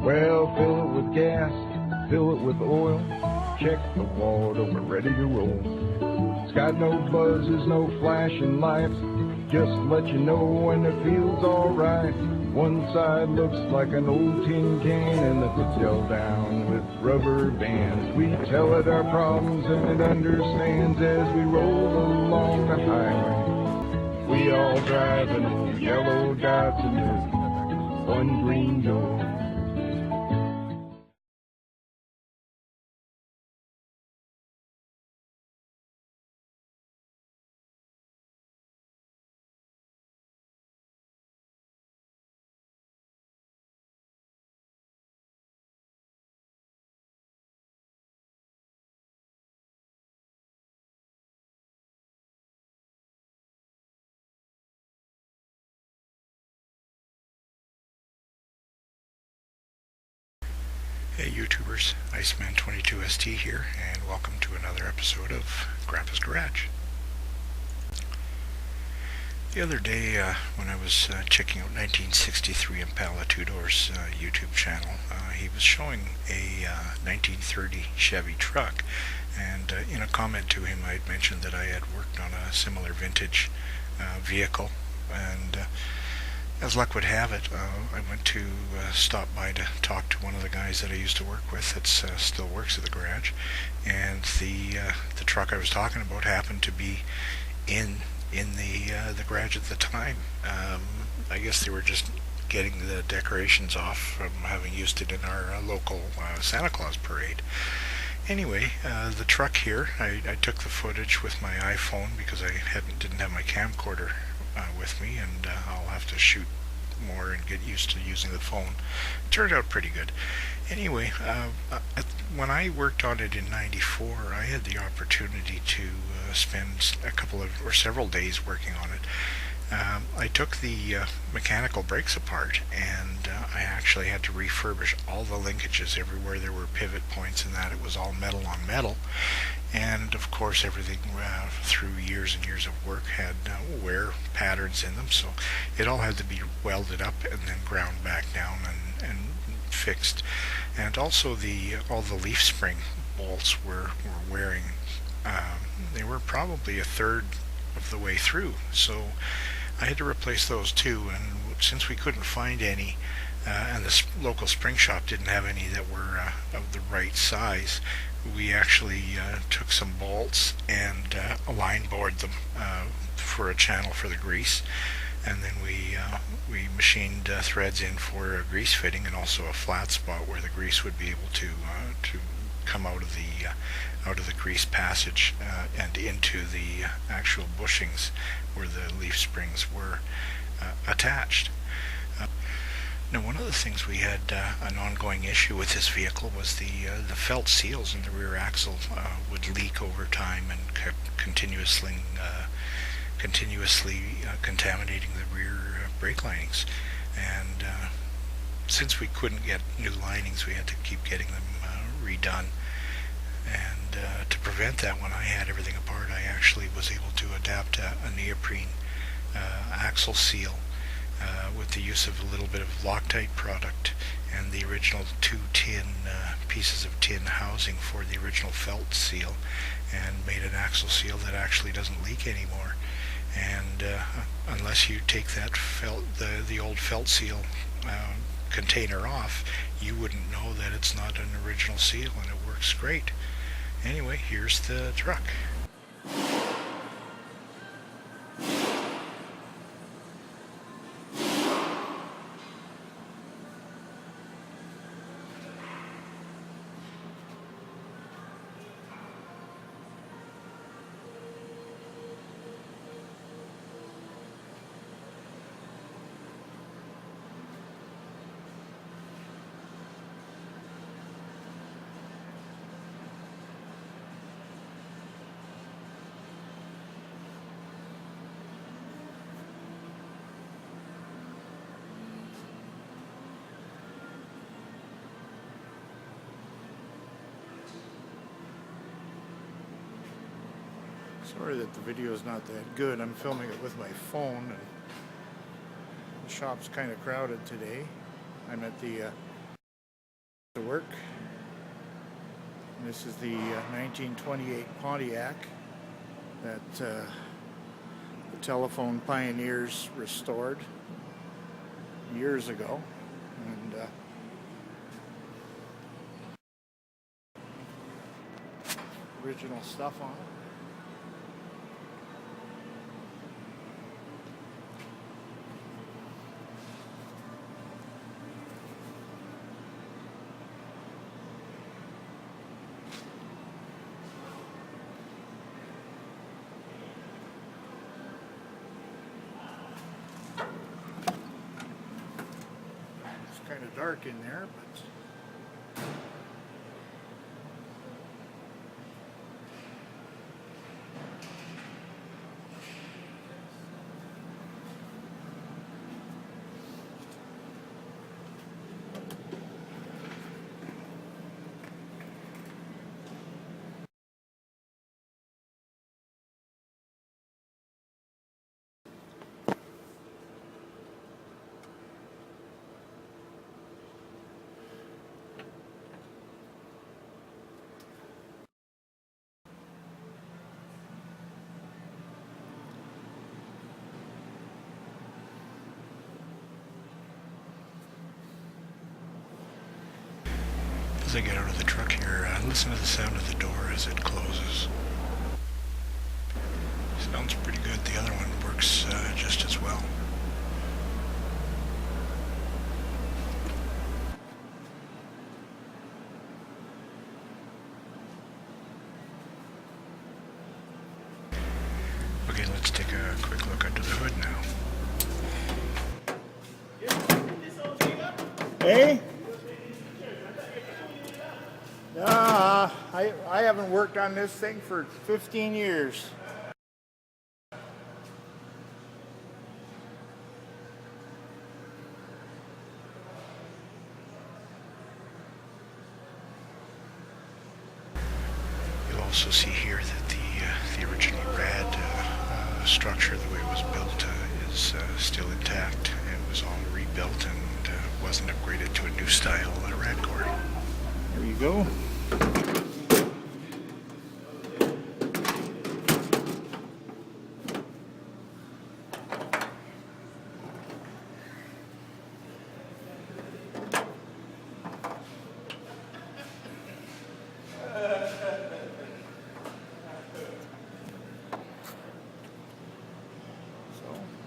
Well, fill it with gas, fill it with oil, check the water, we're ready to roll. It's got no buzzes, no flashing lights, just let you know when it feels alright. One side looks like an old tin can and the foot's held down with rubber bands. We tell it our problems and it understands as we roll along the highway. We all driving old yellow Datsun with one green door. Hey YouTubers, Iceman22ST here, and welcome to another episode of Grampa's Garage. The other day, when I was checking out 1963impala2dr's YouTube channel, he was showing a 1930 Chevy truck, and in a comment to him I had mentioned that I had worked on a similar vintage vehicle, and as luck would have it, I went to stop by to talk to one of the guys that I used to work with that still works at the garage, and the truck I was talking about happened to be in the garage at the time. I guess they were just getting the decorations off from having used it in our local Santa Claus parade. Anyway, the truck here, I took the footage with my iPhone because I didn't have my camcorder with me, and I'll have to shoot more and get used to using the phone. It turned out pretty good. Anyway, when I worked on it in '94, I had the opportunity to spend several days working on it. I took the mechanical brakes apart, and I actually had to refurbish all the linkages everywhere there were pivot points, and that it was all metal on metal. And of course everything through years and years of work had wear patterns in them, so it all had to be welded up and then ground back down and fixed. And also all the leaf spring bolts were wearing. They were probably a third of the way through, so I had to replace those too. And since we couldn't find any, and the local spring shop didn't have any that were of the right size, we actually took some bolts and line bored them for a channel for the grease, and then we machined threads in for a grease fitting and also a flat spot where the grease would be able to come out of the grease passage and into the actual bushings where the leaf springs were attached. Now, one of the things we had an ongoing issue with this vehicle was the felt seals in the rear axle would leak over time and kept continuously contaminating the rear brake linings. And since we couldn't get new linings, we had to keep getting them redone. And to prevent that, when I had everything apart, I actually was able to adapt a neoprene axle seal with the use of a little bit of Loctite product and the original two pieces of tin housing for the original felt seal, and made an axle seal that actually doesn't leak anymore. And unless you take that the old felt seal container off, you wouldn't know that it's not an original seal, and it works great. Anyway, here's the truck. Sorry that the video is not that good. I'm filming it with my phone, and the shop's kind of crowded today. I'm at the To work. This is the 1928 Pontiac that the telephone pioneers restored years ago, and original stuff on it. Kind of dark in there, but as I get out of the truck here, listen to the sound of the door as it closes. Sounds pretty good. The other one works just as well. Okay, let's take a quick look under the hood now. hey, I haven't worked on this thing for 15 years. You'll also see here that the original rad structure, the way it was built, is still intact. It was all rebuilt and wasn't upgraded to a new style rad core. There you go.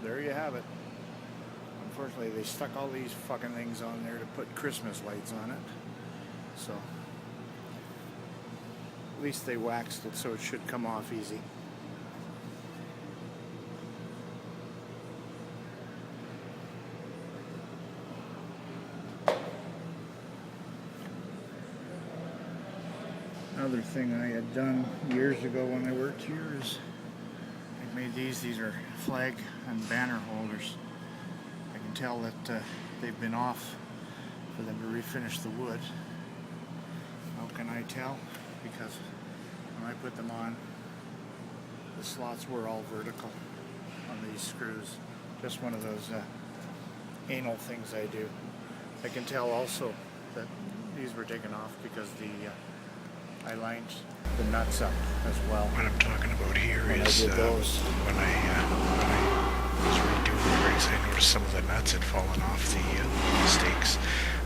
There you have it. Unfortunately, they stuck all these fucking things on there to put Christmas lights on it. So, at least they waxed it so it should come off easy. Another thing I had done years ago when I worked here is I made these are flag and banner holders. I can tell that they've been off for them to refinish the wood. How can I tell? Because when I put them on, the slots were all vertical on these screws. Just one of those anal things I do. I can tell also that these were taken off because I lined the nuts up as well. What I'm talking about here when is I did those. when I was redoing the rigs, I noticed some of the nuts had fallen off the stakes,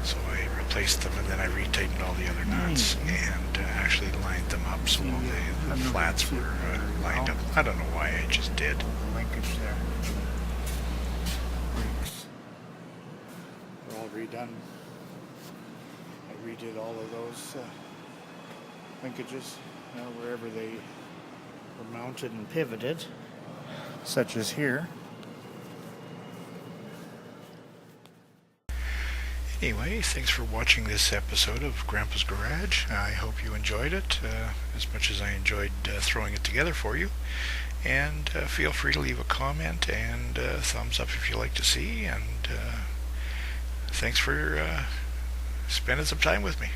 so I replaced them, and then I retightened all the other nuts and actually lined them up so all the flats were lined up. I don't know why, I just did. The linkage there. Brakes. They're all redone. I redid all of those linkages wherever they were mounted and pivoted, such as here. Anyway, thanks for watching this episode of Grandpa's Garage. I hope you enjoyed it as much as I enjoyed throwing it together for you. And feel free to leave a comment and thumbs up if you like to see. And thanks for spending some time with me.